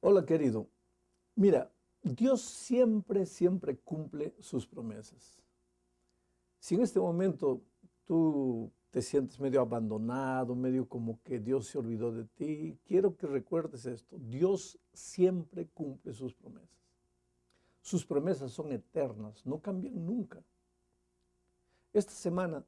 Hola querido, mira, Dios siempre cumple sus promesas. Si en este momento tú te sientes medio abandonado, medio como que Dios se olvidó de ti, quiero que recuerdes esto. Dios siempre cumple sus promesas. Sus promesas son eternas, no cambian nunca. Esta semana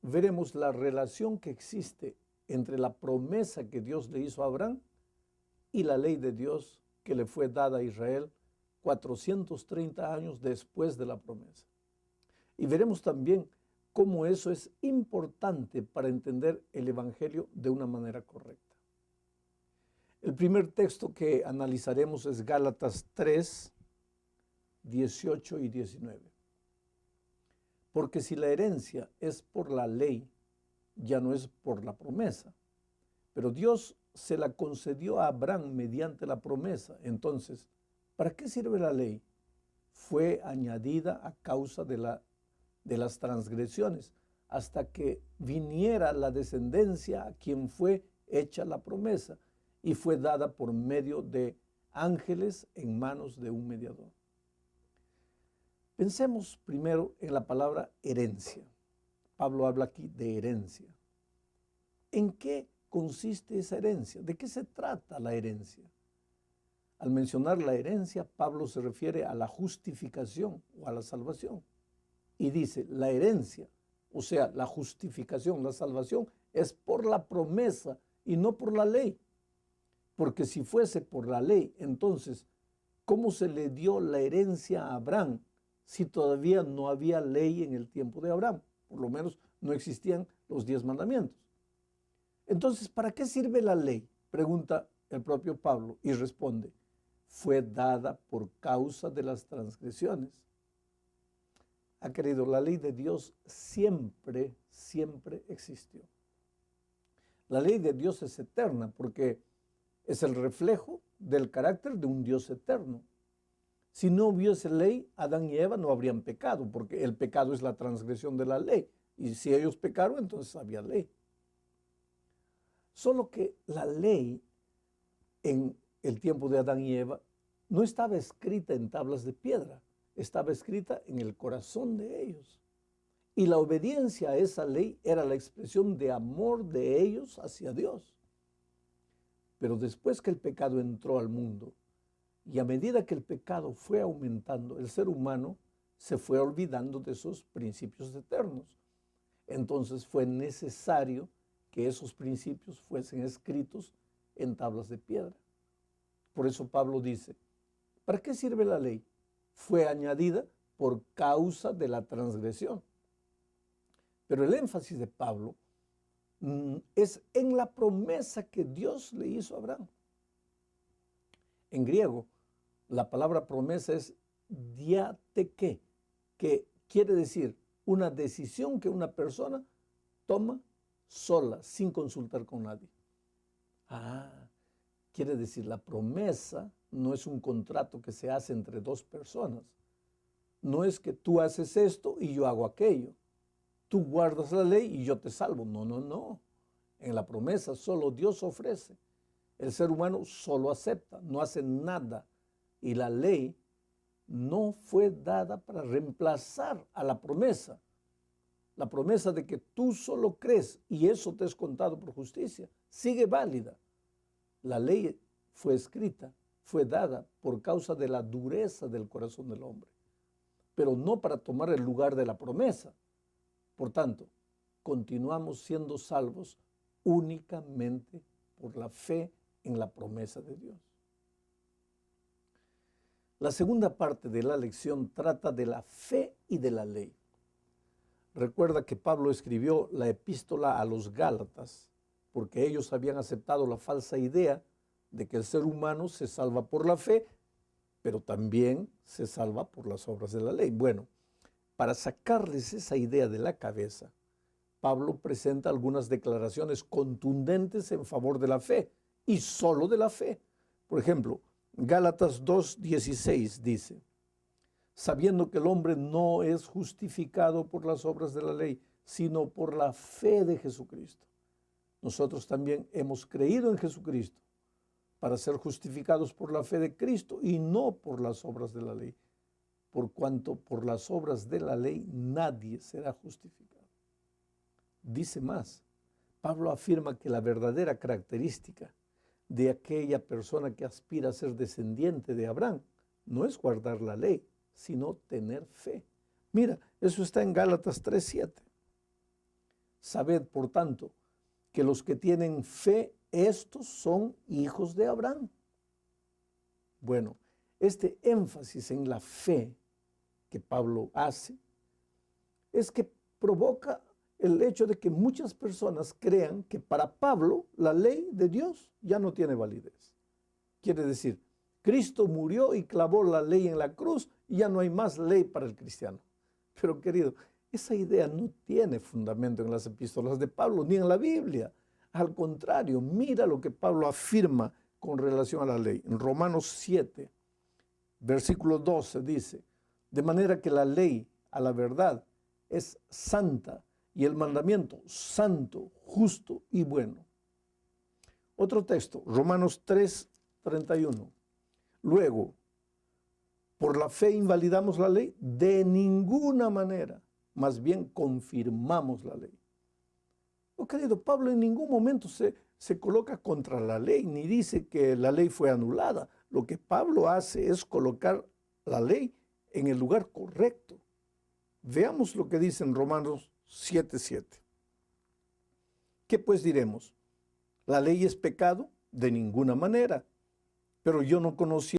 veremos la relación que existe entre la promesa que Dios le hizo a Abraham y la ley de Dios que le fue dada a Israel 430 años después de la promesa. Y veremos también cómo eso es importante para entender el Evangelio de una manera correcta. El primer texto que analizaremos es Gálatas 3, 18 y 19. Porque si la herencia es por la ley, ya no es por la promesa. Pero Dios se la concedió a Abraham mediante la promesa. Entonces, ¿para qué sirve la ley? Fue añadida a causa de las transgresiones, hasta que viniera la descendencia a quien fue hecha la promesa, y fue dada por medio de ángeles en manos de un mediador. Pensemos primero en la palabra herencia. Pablo habla aquí de herencia. ¿En qué consiste esa herencia? ¿De qué se trata la herencia? Al mencionar la herencia, Pablo se refiere a la justificación o a la salvación. Y dice, la herencia, o sea, la justificación, la salvación, es por la promesa y no por la ley. Porque si fuese por la ley, entonces, ¿cómo se le dio la herencia a Abraham si todavía no había ley en el tiempo de Abraham? Por lo menos no existían los 10 mandamientos. Entonces, ¿para qué sirve la ley? Pregunta el propio Pablo y responde, fue dada por causa de las transgresiones. Querido, la ley de Dios siempre existió. La ley de Dios es eterna porque es el reflejo del carácter de un Dios eterno. Si no hubiese ley, Adán y Eva no habrían pecado, porque el pecado es la transgresión de la ley. Y si ellos pecaron, entonces había ley. Solo que la ley en el tiempo de Adán y Eva no estaba escrita en tablas de piedra, estaba escrita en el corazón de ellos. Y la obediencia a esa ley era la expresión de amor de ellos hacia Dios. Pero después que el pecado entró al mundo, y a medida que el pecado fue aumentando, el ser humano se fue olvidando de esos principios eternos. Entonces fue necesario que esos principios fuesen escritos en tablas de piedra. Por eso Pablo dice, ¿para qué sirve la ley? Fue añadida por causa de la transgresión. Pero el énfasis de Pablo es en la promesa que Dios le hizo a Abraham. En griego, la palabra promesa es diateke, que quiere decir una decisión que una persona toma sola, sin consultar con nadie. Quiere decir, la promesa no es un contrato que se hace entre dos personas. No es que tú haces esto y yo hago aquello. Tú guardas la ley y yo te salvo. No. En la promesa solo Dios ofrece. El ser humano solo acepta, no hace nada. Y la ley no fue dada para reemplazar a la promesa. La promesa de que tú solo crees y eso te es contado por justicia sigue válida. La ley fue escrita, fue dada por causa de la dureza del corazón del hombre, pero no para tomar el lugar de la promesa. Por tanto, continuamos siendo salvos únicamente por la fe en la promesa de Dios. La segunda parte de la lección trata de la fe y de la ley. Recuerda que Pablo escribió la epístola a los Gálatas porque ellos habían aceptado la falsa idea de que el ser humano se salva por la fe, pero también se salva por las obras de la ley. Bueno, para sacarles esa idea de la cabeza, Pablo presenta algunas declaraciones contundentes en favor de la fe y solo de la fe. Por ejemplo, Gálatas 2:16 dice, sabiendo que el hombre no es justificado por las obras de la ley, sino por la fe de Jesucristo. Nosotros también hemos creído en Jesucristo para ser justificados por la fe de Cristo y no por las obras de la ley, por cuanto por las obras de la ley nadie será justificado. Dice más, Pablo afirma que la verdadera característica de aquella persona que aspira a ser descendiente de Abraham no es guardar la ley, sino tener fe. Mira, eso está en Gálatas 3:7. Sabed, por tanto, que los que tienen fe, estos son hijos de Abraham. Bueno, este énfasis en la fe que Pablo hace es que provoca el hecho de que muchas personas crean que para Pablo la ley de Dios ya no tiene validez. Quiere decir, Cristo murió y clavó la ley en la cruz y ya no hay más ley para el cristiano. Pero querido, esa idea no tiene fundamento en las epístolas de Pablo ni en la Biblia. Al contrario, mira lo que Pablo afirma con relación a la ley. En Romanos 7, versículo 12 dice, de manera que la ley a la verdad es santa y el mandamiento santo, justo y bueno. Otro texto, Romanos 3:31. Luego, ¿por la fe invalidamos la ley? De ninguna manera, más bien confirmamos la ley. Oh, querido, Pablo en ningún momento se coloca contra la ley, ni dice que la ley fue anulada. Lo que Pablo hace es colocar la ley en el lugar correcto. Veamos lo que dice en Romanos 7:7. ¿Qué pues diremos? ¿La ley es pecado? De ninguna manera. Pero yo no conocí